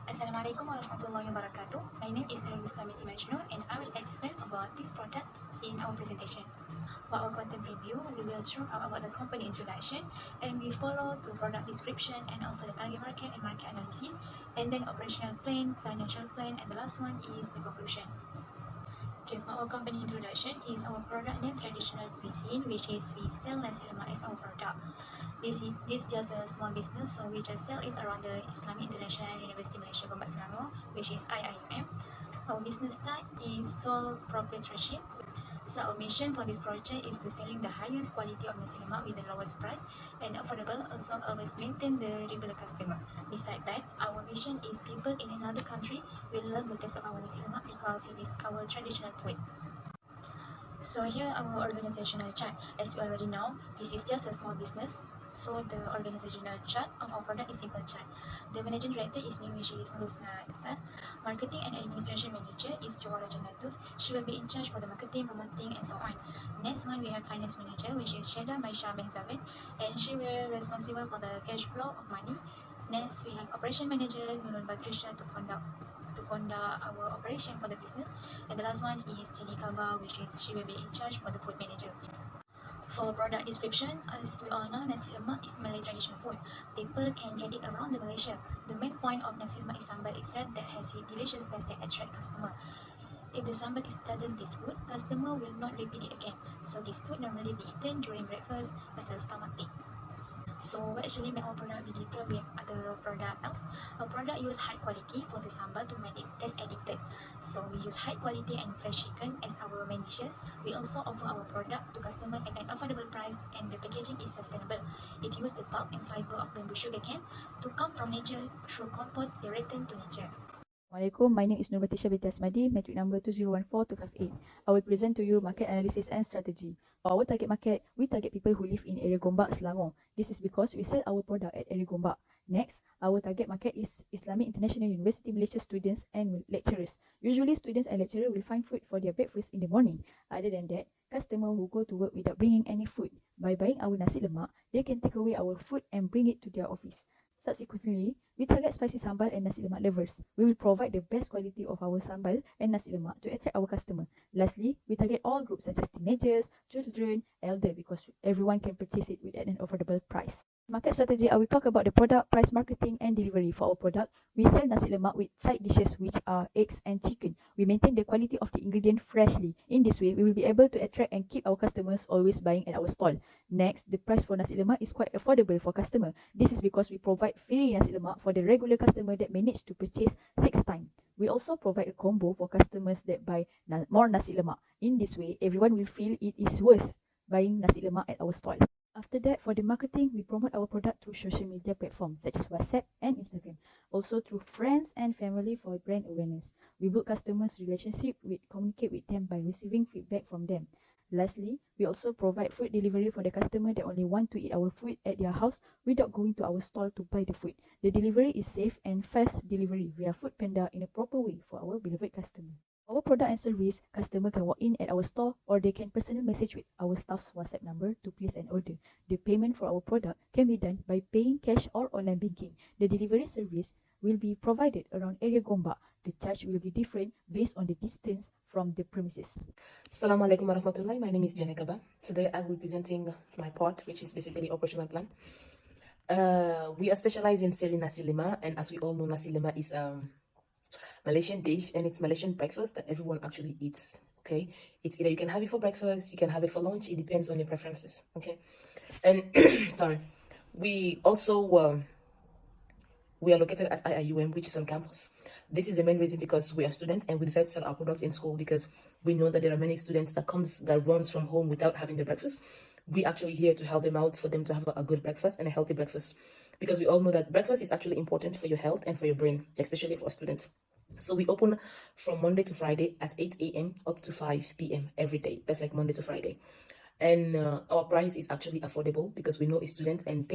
Assalamualaikum warahmatullahi wabarakatuh. My name is Nurul Islamiti Majnun and I will explain about this product in our presentation. For our content review, we will talk about the company introduction and we follow the product description and also the target market and market analysis, and then operational plan, financial plan, and the last one is the conclusion. Okay, for our company introduction is our product name traditional cuisine, which is we sell nasi lemak as our product. This just a small business, so we just sell it around the Islamic International University Malaysia Gombak Selangor, which is IIUM. Our business type is sole proprietorship. So our mission for this project is to selling the highest quality of nasi lemak with the lowest price and affordable, also always maintain the regular customer. Besides that, our mission is people in another country will love the taste of our nasi lemak because it is our traditional food. So here our organizational chart. As you already know, this is just a small business. So the organizational chart of our product is simple chart. The managing director is me, which is Nurusna Aksa. Marketing and administration manager is Johara Janatus. She will be in charge for the marketing, promoting, and so on. Next one we have finance manager, which is Sheda Maisha Bengzavin, and she will be responsible for the cash flow of money. Next we have operation manager Nurul Batrisha to conduct our operation for the business, and the last one is Jenny Kaba, which is she will be in charge for the food manager. For product description, as we all know, nasi lemak is Malay traditional food. People can get it around the Malaysia. The main point of nasi lemak is sambal itself that has a delicious taste that attract customer. If the sambal doesn't taste good, customer will not repeat it again. So this food normally be eaten during breakfast as a stomach ache. So what actually make our product be different with other product else? Our product use high quality for the sambal to make it taste addicted. So we use high quality and fresh chicken as our main dishes. We also offer our product to customer at an affordable price, and the packaging is sustainable. It uses the pulp and fiber of bamboo sugarcane to come from nature through compost they return to nature. Assalamualaikum, my name is Nurbatisha binti Asmadi, metric number 2014258. I will present to you market analysis and strategy. For our target market, we target people who live in area Gombak, Selangor. This is because we sell our product at area Gombak. Next, our target market is Islamic International University Malaysia students and lecturers. Usually, students and lecturers will find food for their breakfast in the morning. Other than that, customers who go to work without bringing any food, by buying our nasi lemak, they can take away our food and bring it to their office. Subsequently, we target spicy sambal and nasi lemak lovers. We will provide the best quality of our sambal and nasi lemak to attract our customer. Lastly, we target all groups such as teenagers, children, elder, because everyone can purchase it with an affordable price. Market strategy, I will talk about the product, price, marketing, and delivery. For our product, we sell nasi lemak with side dishes which are eggs and chicken. We maintain the quality of the ingredient freshly. In this way, we will be able to attract and keep our customers always buying at our stall. Next, the price for nasi lemak is quite affordable for customer. This is because we provide free nasi lemak for the regular customer that manage to purchase 6 times. We also provide a combo for customers that buy more nasi lemak. In this way, everyone will feel it is worth buying nasi lemak at our stall. After that, for the marketing, we promote our product through social media platforms such as WhatsApp and Instagram. Also through friends and family for brand awareness. We build customers' relationship, we communicate with them by receiving feedback from them. Lastly, we also provide food delivery for the customer that only want to eat our food at their house without going to our stall to buy the food. The delivery is safe and fast delivery via Food Panda in a proper way for our beloved customer. Our product and service, customer can walk in at our store or they can personal message with our staff's WhatsApp number to place an order. The payment for our product can be done by paying cash or online banking. The delivery service will be provided around area Gombak. The charge will be different based on the distance from the premises. Assalamualaikum warahmatullahi. My name is Jenny Kaba. Today I will be presenting my part, which is basically operational plan. We are specialized in selling nasi lemak, and as we all know, nasi lemak is Malaysian dish, and it's Malaysian breakfast that everyone actually eats. Okay, it's either you can have it for breakfast, you can have it for lunch. It depends on your preferences. Okay, and sorry, we also we are located at IIUM, which is on campus. This is the main reason because we are students and we decide to sell our product in school because we know that there are many students that runs from home without having their breakfast. We actually here to help them out, for them to have a good breakfast and a healthy breakfast, because we all know that breakfast is actually important for your health and for your brain, especially for students. So we open from Monday to Friday at 8 a.m. up to 5 p.m. every day. That's like Monday to Friday. And our price is actually affordable because we know it's students and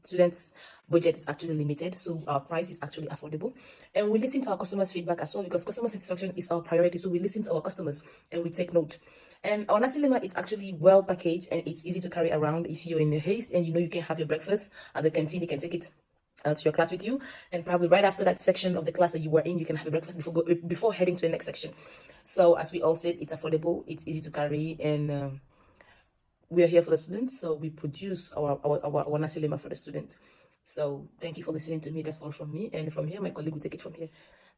students' budget is actually limited. So our price is actually affordable. And we listen to our customers' feedback as well, because customer satisfaction is our priority. So we listen to our customers and we take note. And our nasi lemak is actually well packaged and it's easy to carry around. If you're in a haste and you know you can have your breakfast at the canteen, you can take it to your class with you, and probably right after that section of the class that you were in, you can have a breakfast before heading to the next section. So as we all said, it's affordable, it's easy to carry, and we are here for the students, so we produce our nasi lemak for the students. So thank you for listening to me. That's all from me, and from here my colleague will take it from here.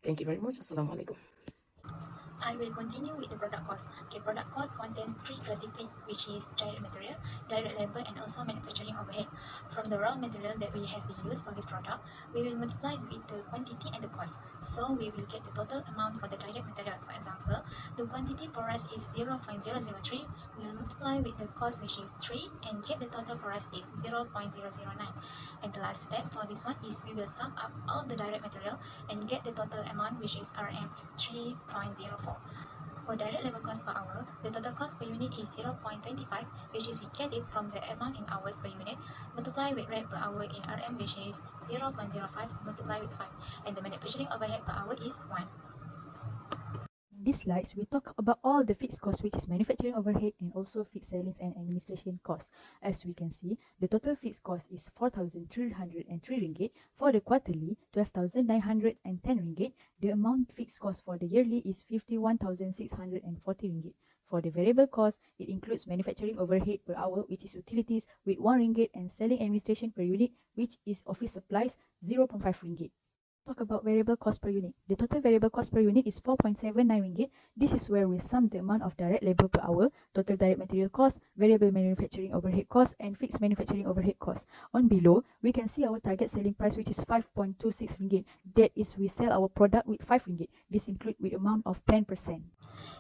Thank you very much. Assalamu alaikum. I will continue with the product cost. Okay, product cost contains three classified, which is direct material, direct labor, and also manufacturing overhead. From the raw material that we have used for this product, we will multiply with the quantity and the cost. So we will get the total amount for the direct material. For example, the quantity for us is 0.003. We will multiply with the cost, which is 3, and get the total for us is 0.009. And the last step for this one is we will sum up all the direct material and get the total amount, which is RM 3.04. For direct labor cost per hour, the total cost per unit is 0.25, which is we get it from the amount in hours per unit, multiply with rate per hour in RM, which is 0.05, multiply with 5, and the manufacturing overhead per hour is 1. In these slides, we talk about all the fixed costs, which is manufacturing overhead and also fixed sellings and administration costs. As we can see, the total fixed cost is 4,303 ringgit. For the quarterly, 12,910 ringgit. The amount fixed cost for the yearly is 51,640 ringgit. For the variable cost, it includes manufacturing overhead per hour, which is utilities, with 1 ringgit, and selling administration per unit, which is office supplies, 0.5 ringgit. Talk about variable cost per unit. The total variable cost per unit is 4.79 ringgit. This is where we sum the amount of direct labor per hour, total direct material cost, variable manufacturing overhead cost, and fixed manufacturing overhead cost. On below, we can see our target selling price, which is 5.26 ringgit. That is, we sell our product with 5 ringgit. This includes with amount of 10%.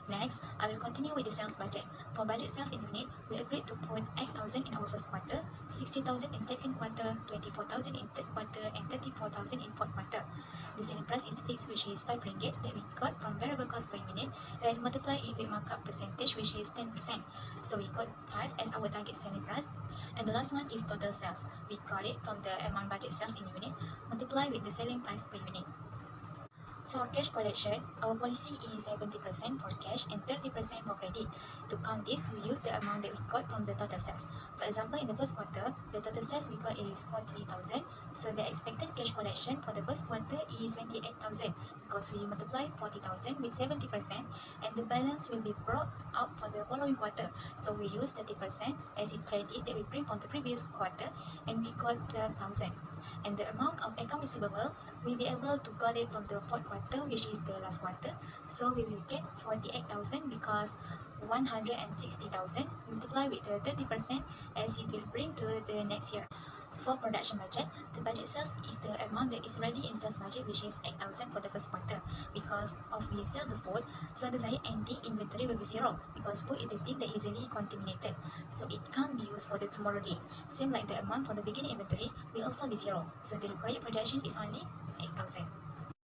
Next, I will continue with the sales budget. For budget sales in unit, we agreed to put 8,000 in our first quarter, 60,000 in second quarter, 24,000 in third quarter, and 34,000 in fourth quarter. The selling price is fixed, which is 5 ringgit that we got from variable cost per unit, and multiply it with markup percentage, which is 10%. So we got 5 as our target selling price. And the last one is total sales. We got it from the amount budget sales in unit, multiply with the selling price per unit. For cash collection, our policy is 70% for cash and 30% for credit. To count this, we use the amount that we got from the total sales. For example, in the first quarter, the total sales we got is 43,000. So the expected cash collection for the first quarter is 28,000 because we multiply 40,000 with 70% and the balance will be brought out for the following quarter. So we use 30% as it credit that we bring from the previous quarter and we got 12,000. And the amount of account receivable we'll be able to got it from the fourth quarter, which is the last quarter. So we will get 48,000 because 160,000 multiply with the 30% as it will bring to the next year. For production budget, the budget sales is the amount that is ready in sales budget, which is 8,000 for the first quarter. Because of we sell the food, so the desired ending inventory will be 0 because food is the thing that easily contaminated, so it can't be used for the tomorrow day. Same like the amount for the beginning inventory will also be 0, so the required production is only 8,000.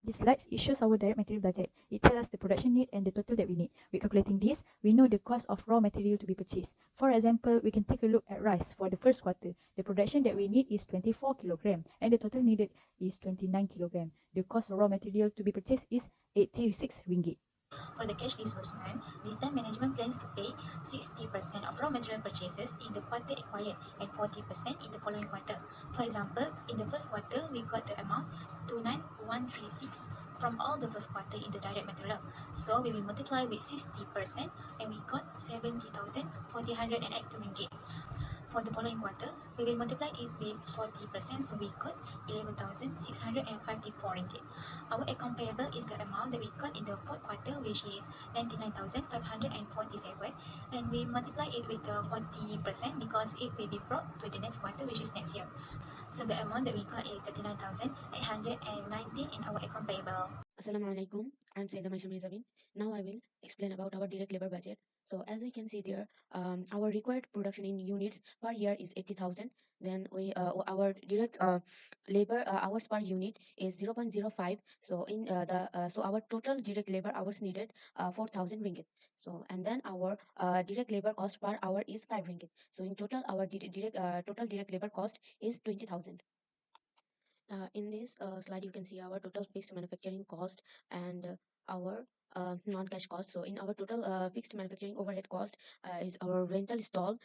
This slides, it shows our direct material budget. It tells us the production need and the total that we need. With calculating this, we know the cost of raw material to be purchased. For example, we can take a look at rice. For the first quarter, the production that we need is 24 kilogram and the total needed is 29 kilogram. The cost of raw material to be purchased is 86 ringgit. For the cash disbursement, this time management plans to pay 60% of raw material purchases in the quarter acquired and 40% in the following quarter. For example, in the first quarter, we got the amount 29136 from all the first quarter in the direct material. So we will multiply with 60% and we got 70,482 ringgit. For the following quarter, we will multiply it with 40%, so we got 11,654 ringgit. Our account payable is the amount that we got in the fourth quarter, which is 99,547, and we multiply it with the 40% because it will be brought to the next quarter, which is next year. So the amount that we got is 39,819 in our account payable. Assalamualaikum. I'm Saida Maishamizabin. Now I will explain about our direct labor budget. So as you can see there, our required production in units per year is 80,000. Then our direct labor hours per unit is 0.05. So so our total direct labor hours needed 4,000 ringgit. So and then our direct labor cost per hour is 5 ringgit. So in total our total direct labor cost is 20,000. In this slide, you can see our total fixed manufacturing cost and our non-cash cost. So in our total fixed manufacturing overhead cost is our rental stall,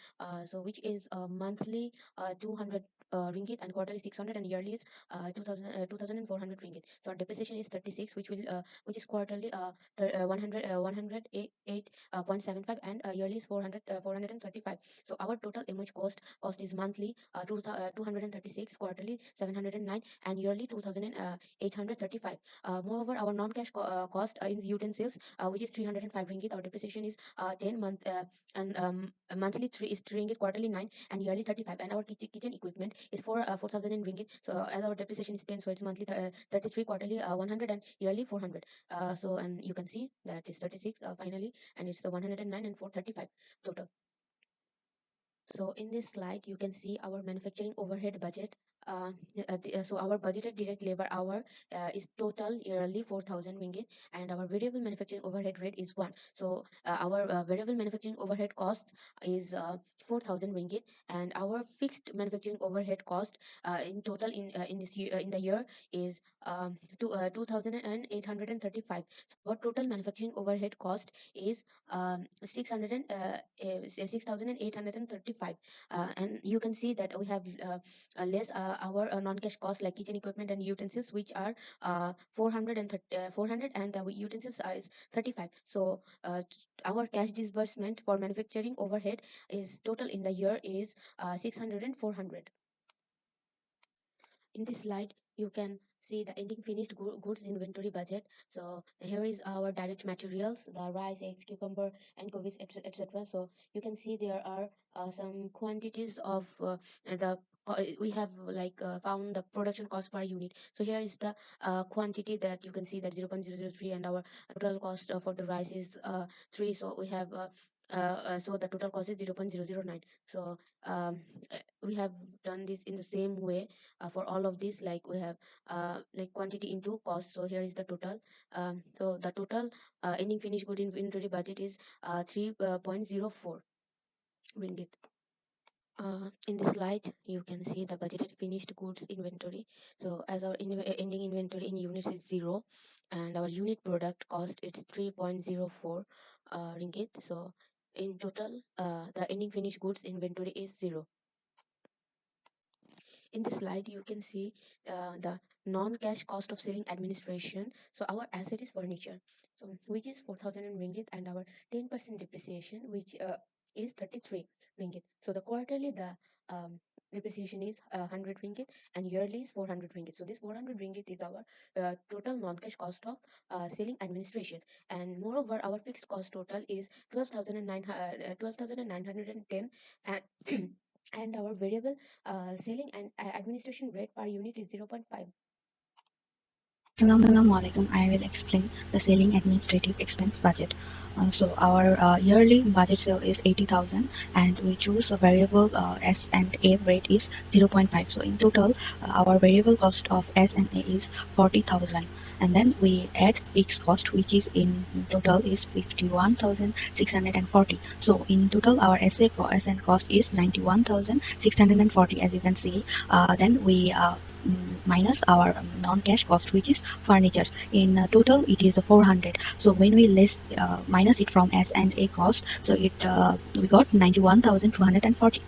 so which is monthly 200 ringgit, and quarterly 600, and yearly is 2400 ringgit. So our depreciation is 36, which is quarterly 108.75, and yearly is 435. So our total image cost is monthly 236, quarterly 709, and yearly 2835. Moreover, our non-cash cost in utensils, which is 305 ringgit. Our depreciation is 10 month and monthly 3 is 3 ringgit, quarterly 9, and yearly 35. And our kitchen equipment is 4000 ringgit. So as our depreciation is 10, so it's monthly 33, quarterly 100, and yearly 400. So and you can see that it's 36 finally, and it's the 109 and 435 total. So in this slide, you can see our manufacturing overhead budget. So our budgeted direct labor hour is total yearly 4000 ringgit, and our variable manufacturing overhead rate is 1. So our variable manufacturing overhead cost is 4000 ringgit, and our fixed manufacturing overhead cost in total in this year, in the year, is 2835. So our total manufacturing overhead cost is 6,835. And you can see that we have less our non-cash costs like kitchen equipment and utensils, which are 400, and the utensils are is 35. So our cash disbursement for manufacturing overhead is total in the year is 600 and 400. In this slide, you can see the ending finished goods inventory budget. So here is our direct materials, the rice, eggs, cucumber, and anchovies, etc. So you can see there are some quantities of we have like found the production cost per unit. So here is the quantity that you can see, that 0.003, and our total cost for the rice is 3. So we have so the total cost is 0.009. So we have done this in the same way for all of this, like we have like quantity into cost. So here is the total. So the total ending finished good inventory budget is 3.04 ringgit. In this slide, you can see the budgeted finished goods inventory. So as our ending inventory in units is 0, and our unit product cost is 3.04 ringgit. So in total, the ending finished goods inventory is 0. In this slide, you can see the non-cash cost of selling administration. So our asset is furniture, so which is 4000 ringgit, and our 10% depreciation, which is 33 ringgit. So the quarterly, the depreciation is 100 ringgit, and yearly is 400 ringgit. So this 400 ringgit is our total non-cash cost of selling administration. And moreover, our fixed cost total is 12,910, and and our variable selling and administration rate per unit is 0.5. Assalamu alaikum. I will explain the selling administrative expense budget. So our yearly budget sale is 80,000, and we choose a variable S and A rate is 0.5. So in total, our variable cost of S and A is 40,000, and then we add fixed cost, which is in total is 51,640. So in total, our SN cost is 91,640, as you can see. Then we minus our non-cash cost, which is furniture. In total, it is 400. So when we minus it from S and A cost, so it we got 91,240.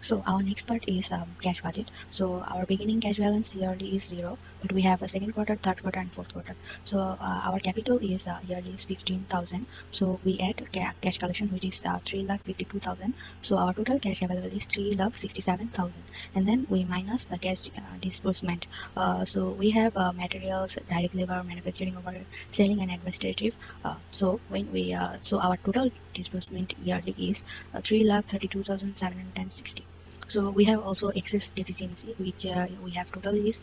So our next part is cash budget. So our beginning cash balance yearly is 0, but we have a second quarter, third quarter, and fourth quarter. So our capital is yearly is 15,000. So we add cash collection, which is 3,52,000. So our total cash available is 3,67,000, and then we minus the cash disbursement. So we have materials, direct labor, manufacturing overhead, selling, and administrative. So when we so our total disbursement yearly is 3,32,760. So we have also excess deficiency, which we have total is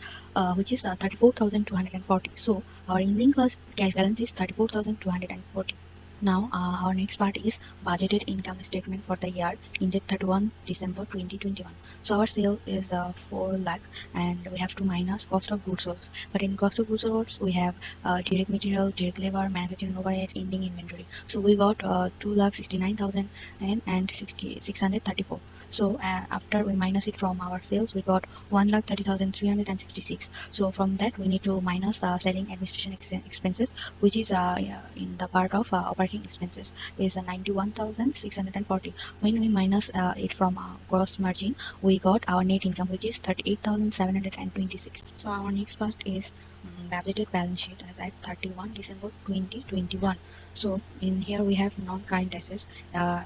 which is 34,240. So our ending cash balance is 34,240. Now our next part is budgeted income statement for the year ended 31 December 2021. So our sale is 4 lakh, and we have to minus cost of goods sold. But in cost of goods sold, we have direct material, direct labor, manufacturing overhead, ending inventory. So we got 2,69,000 and 634. So after we minus it from our sales, we got 1,30,366. So from that we need to minus selling administration expenses, which is yeah, in the part of operating expenses is 91,640. When we minus it from gross margin, we got our net income, which is 38,726. So our next part is budgeted balance sheet as at 31 December 2021. So in here we have non-current assets,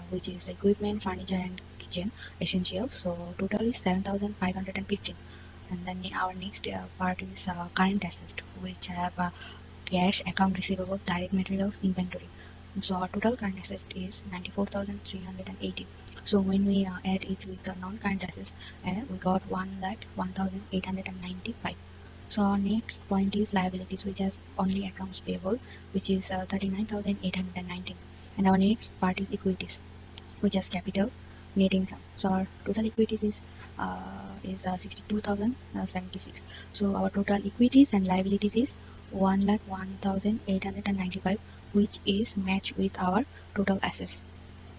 which is equipment, furniture, and kitchen essentials. So total is 7,515. And then our next part is current assets, which have cash, account receivable, direct materials, inventory. So our total current assets is 94,380. So when we add it with the non-current assets, we got 1,01,895. So our next point is liabilities, which has only accounts payable, which is 39,819. And our next part is equities, which has capital, net income. So our total equities is 62,076. So our total equities and liabilities is 1,01,895, which is matched with our total assets.